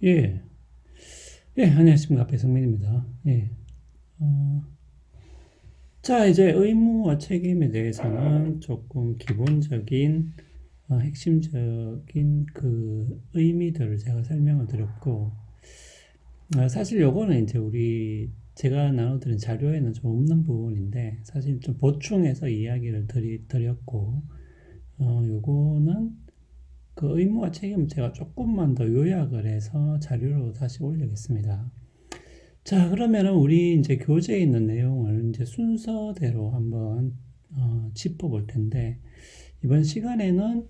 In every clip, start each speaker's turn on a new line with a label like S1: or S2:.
S1: 예, 예, 안녕하십니까. 배성민입니다. 예. 어, 자, 이제 의무와 책임에 대해서는 조금 기본적인, 핵심적인 그 의미들을 제가 설명을 드렸고, 사실 요거는 이제 제가 나눠드린 자료에는 좀 없는 부분인데, 사실 좀 보충해서 이야기를 드렸고, 요거는 그 의무와 책임을 제가 조금만 더 요약을 해서 자료로 다시 올리겠습니다. 자, 그러면은 우리 이제 교재에 있는 내용을 이제 순서대로 한번 짚어볼 텐데, 이번 시간에는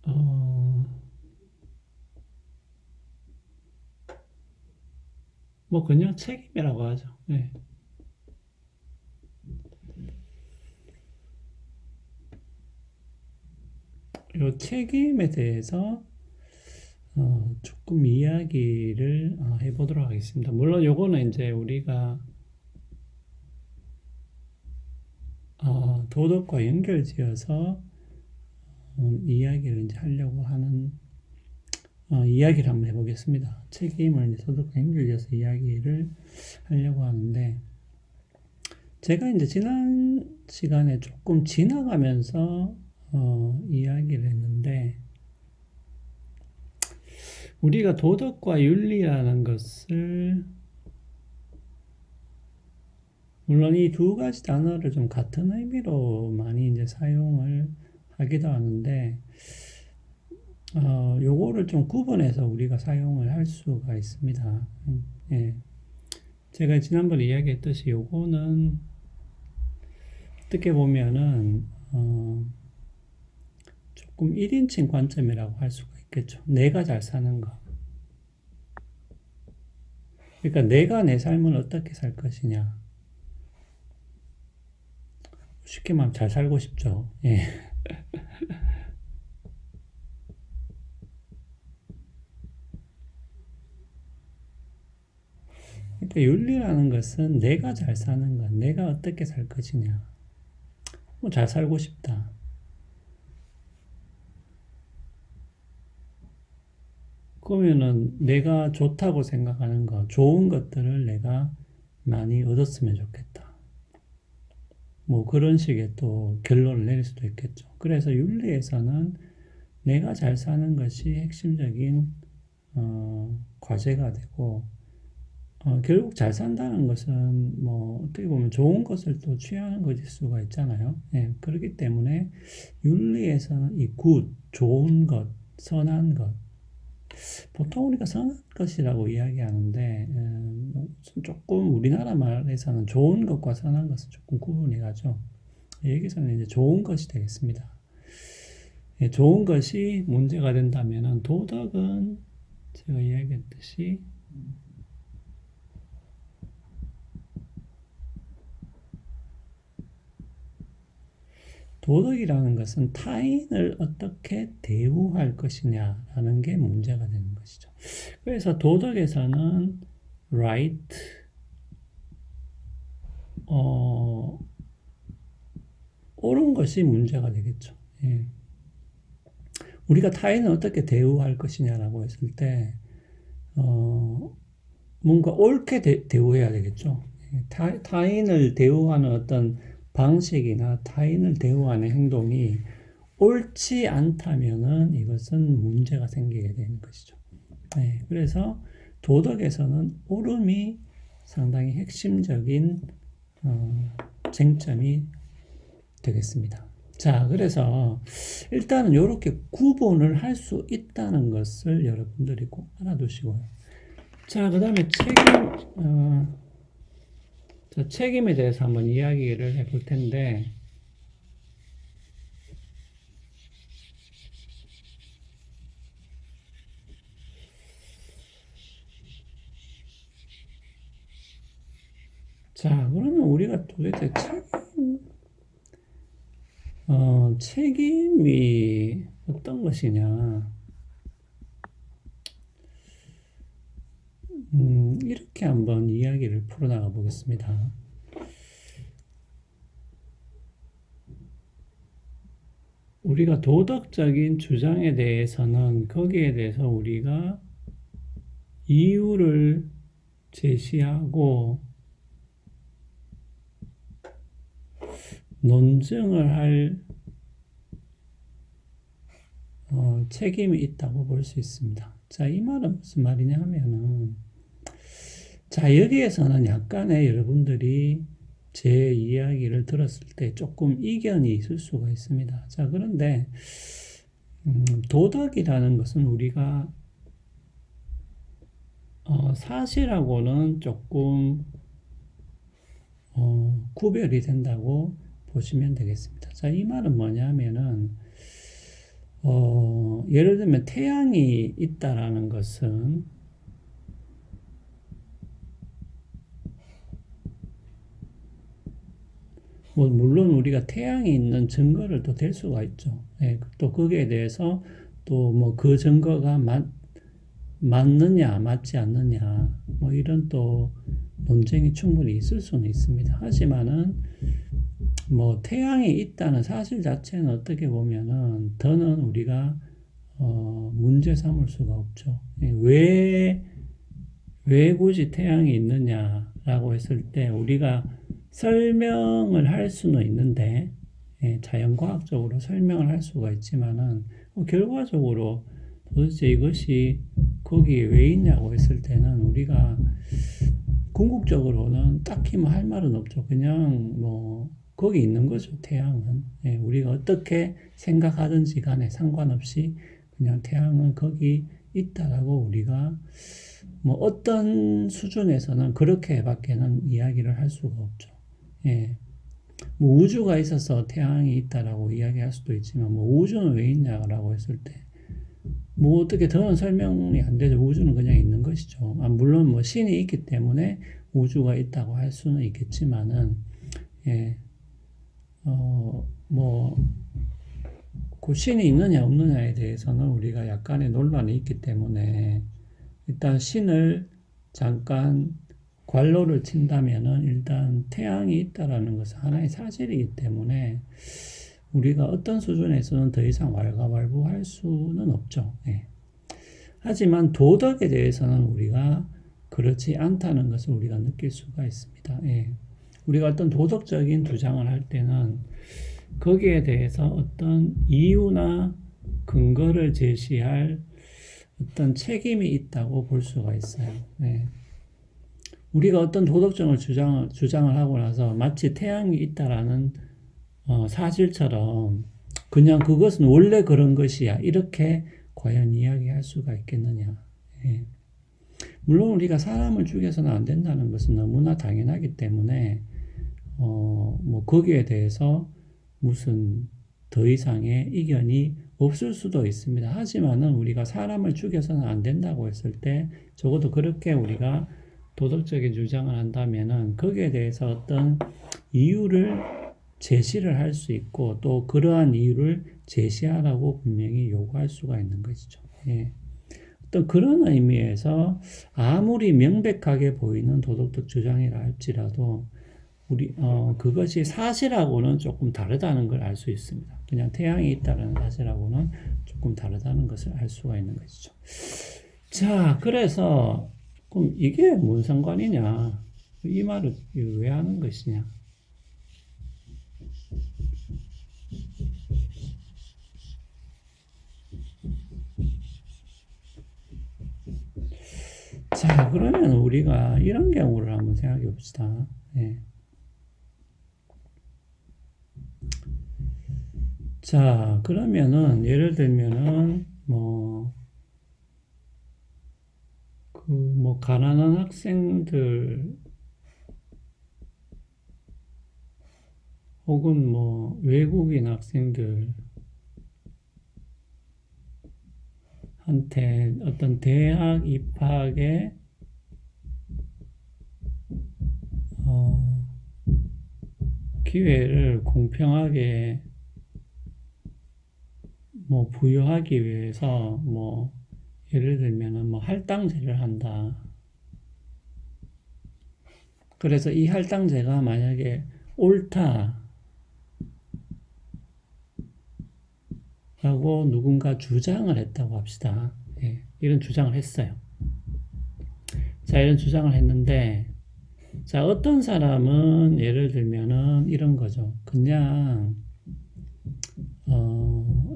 S1: 어, 뭐 그냥 책임이라고 하죠. 네. 이 책임에 대해서 조금 이야기를 해보도록 하겠습니다. 물론 요거는 이제 우리가 도덕과 연결지어서 이야기를 이제 하려고 하는 이야기를 한번 해보겠습니다. 책임을 이제 도덕과 연결지어서 이야기를 하려고 하는데, 제가 이제 지난 시간에 조금 지나가면서 이야기를 했는데, 우리가 도덕과 윤리라는 것을, 물론 이 두 가지 단어를 좀 같은 의미로 많이 이제 사용을 하기도 하는데, 요거를 좀 구분해서 우리가 사용을 할 수가 있습니다. 예. 제가 지난번에 이야기했듯이 요거는 어떻게 보면은, 조금 1인칭 관점이라고 할 수가 있겠죠. 내가 잘 사는 거. 그러니까 내가 내 삶을 어떻게 살 것이냐. 쉽게 말하면 잘 살고 싶죠. 예. 그러니까 윤리라는 것은 내가 잘 사는 것, 내가 어떻게 살 것이냐. 뭐 잘 살고 싶다. 그러면은 내가 좋다고 생각하는 것, 좋은 것들을 내가 많이 얻었으면 좋겠다. 뭐 그런 식의 또 결론을 내릴 수도 있겠죠. 그래서 윤리에서는 내가 잘 사는 것이 핵심적인 과제가 되고, 결국 잘 산다는 것은 뭐 어떻게 보면 좋은 것을 또 취하는 것일 수가 있잖아요. 예, 그렇기 때문에 윤리에서는 이 굿, 좋은 것, 선한 것, 보통 우리가 선한 것이라고 이야기하는데 조금 우리나라 말에서는 좋은 것과 선한 것은 조금 구분이 가죠. 여기서는 이제 좋은 것이 되겠습니다. 예, 좋은 것이 문제가 된다면은 도덕은 제가 이야기했듯이 도덕이라는 것은 타인을 어떻게 대우할 것이냐라는 게 문제가 되는 것이죠. 그래서 도덕에서는 right, 어, 옳은 것이 문제가 되겠죠. 예. 우리가 타인을 어떻게 대우할 것이냐라고 했을 때, 어, 뭔가 옳게 대우해야 되겠죠. 예. 타인을 대우하는 어떤 방식이나 타인을 대우하는 행동이 옳지 않다면은 이것은 문제가 생기게 되는 것이죠. 네, 그래서 도덕에서는 옳음이 상당히 핵심적인 쟁점이 되겠습니다. 자, 그래서 일단은 이렇게 구분을 할 수 있다는 것을 여러분들이 꼭 알아두시고요. 자, 그 다음에 책임에 대해서 한번 이야기를 해볼 텐데, 자, 그러면 우리가 도대체 책임이 어떤 것이냐. 이렇게 한번 이야기를 풀어나가 보겠습니다. 우리가 도덕적인 주장에 대해서는 거기에 대해서 우리가 이유를 제시하고 논증을 할 책임이 있다고 볼 수 있습니다. 자, 이 말은 무슨 말이냐 하면은, 자, 여기에서는 약간의 여러분들이 제 이야기를 들었을 때 조금 이견이 있을 수가 있습니다. 자, 그런데, 도덕이라는 것은 우리가, 사실하고는 조금, 구별이 된다고 보시면 되겠습니다. 자, 이 말은 뭐냐 하면은, 예를 들면 태양이 있다라는 것은 뭐 물론 우리가 태양이 있는 증거를 또 댈 수가 있죠. 예, 또 거기에 대해서 또 뭐 그 증거가 맞느냐 맞지 않느냐 뭐 이런 또 논쟁이 충분히 있을 수는 있습니다. 하지만은 뭐 태양이 있다는 사실 자체는 어떻게 보면은 더는 우리가 문제 삼을 수가 없죠. 예, 왜 굳이 태양이 있느냐라고 했을 때 우리가 설명을 할 수는 있는데, 예, 자연과학적으로 설명을 할 수가 있지만은 결과적으로 도대체 이것이 거기에 왜 있냐고 했을 때는 우리가 궁극적으로는 딱히 뭐 할 말은 없죠. 그냥 뭐 거기 있는 거죠. 태양은. 예, 우리가 어떻게 생각하든지 간에 상관없이 그냥 태양은 거기 있다라고 우리가 뭐 어떤 수준에서는 그렇게밖에는 이야기를 할 수가 없죠. 예. 뭐 우주가 있어서 태양이 있다라고 이야기할 수도 있지만 뭐 우주는 왜 있냐라고 했을 때 뭐 어떻게 더는 설명이 안 되죠. 우주는 그냥 있는 것이죠. 물론 뭐 신이 있기 때문에 우주가 있다고 할 수는 있겠지만은 예. 뭐 그 신이 있느냐 없느냐에 대해서는 우리가 약간의 논란이 있기 때문에 일단 신을 잠깐 관로를 친다면은 일단 태양이 있다라는 것은 하나의 사실이기 때문에 우리가 어떤 수준에서는 더 이상 왈가왈부할 수는 없죠. 예. 하지만 도덕에 대해서는 우리가 그렇지 않다는 것을 우리가 느낄 수가 있습니다. 예. 우리가 어떤 도덕적인 주장을 할 때는 거기에 대해서 어떤 이유나 근거를 제시할 어떤 책임이 있다고 볼 수가 있어요. 네. 우리가 어떤 도덕적인 주장을 하고 나서 마치 태양이 있다라는 사실처럼 그냥 그것은 원래 그런 것이야. 이렇게 과연 이야기할 수가 있겠느냐. 예. 물론 우리가 사람을 죽여서는 안 된다는 것은 너무나 당연하기 때문에 뭐 거기에 대해서 무슨 더 이상의 이견이 없을 수도 있습니다. 하지만은 우리가 사람을 죽여서는 안 된다고 했을 때 적어도 그렇게 우리가 도덕적인 주장을 한다면은 거기에 대해서 어떤 이유를 제시를 할 수 있고 또 그러한 이유를 제시하라고 분명히 요구할 수가 있는 것이죠. 예. 어떤 그런 의미에서 아무리 명백하게 보이는 도덕적 주장이라 할지라도 그것이 사실하고는 조금 다르다는 걸 알 수 있습니다. 그냥 태양이 있다는 사실하고는 조금 다르다는 것을 알 수가 있는 것이죠. 자, 그래서, 그럼 이게 뭔 상관이냐? 이 말을 왜 하는 것이냐? 자, 그러면 우리가 이런 경우를 한번 생각해 봅시다. 예. 자, 그러면은, 예를 들면은, 가난한 학생들, 혹은 외국인 학생들한테 어떤 대학 입학에, 기회를 공평하게 부여하기 위해서 예를 들면은 할당제를 한다. 그래서 이 할당제가 만약에 옳다라고 누군가 주장을 했다고 합시다. 예, 이런 주장을 했어요. 자, 이런 주장을 했는데, 자, 어떤 사람은 예를 들면은 이런 거죠. 그냥,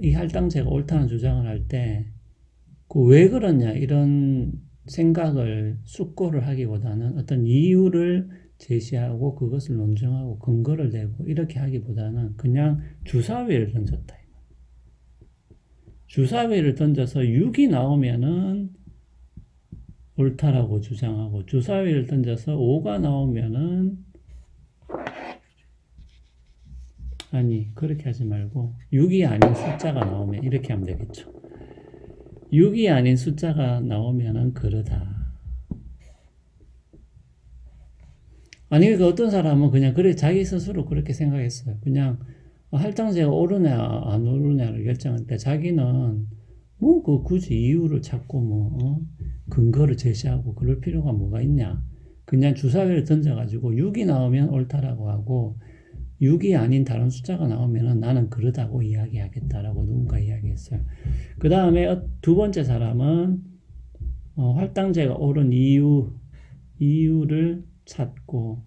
S1: 이 할당제가 옳다는 주장을 할 때, 그 왜 그러냐, 이런 생각을 숙고를 하기보다는 어떤 이유를 제시하고 그것을 논증하고 근거를 대고 이렇게 하기보다는 그냥 주사위를 던졌다. 주사위를 던져서 6이 나오면은 옳다라고 주장하고 주사위를 던져서 5가 나오면은 아니 그렇게 하지 말고 6이 아닌 숫자가 나오면 이렇게 하면 되겠죠. 6이 아닌 숫자가 나오면은 그러다. 아니 그 어떤 사람은 그냥 그래 자기 스스로 그렇게 생각했어요. 그냥 할당제가 오르냐 안 오르냐를 결정할 때 자기는 뭐 그 굳이 이유를 찾고 뭐 근거를 제시하고 그럴 필요가 뭐가 있냐. 그냥 주사위를 던져가지고 6이 나오면 옳다라고 하고 6이 아닌 다른 숫자가 나오면은 나는 그러다고 이야기하겠다라고 누군가 이야기했어요. 그 다음에 두 번째 사람은 할당제가 오른 이유를 찾고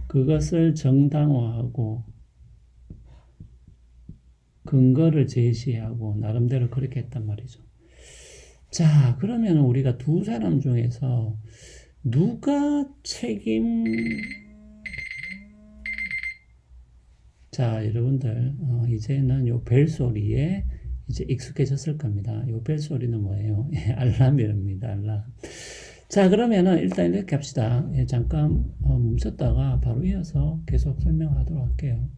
S1: 그것을 정당화하고 근거를 제시하고 나름대로 그렇게 했단 말이죠. 자, 그러면 우리가 두 사람 중에서 누가 자, 여러분들 이제는 요 벨소리에 이제 익숙해졌을 겁니다. 요 벨소리는 뭐예요? 알람입니다. 알람. 자, 그러면은 일단 이렇게 합시다. 잠깐 멈췄다가 바로 이어서 계속 설명하도록 할게요.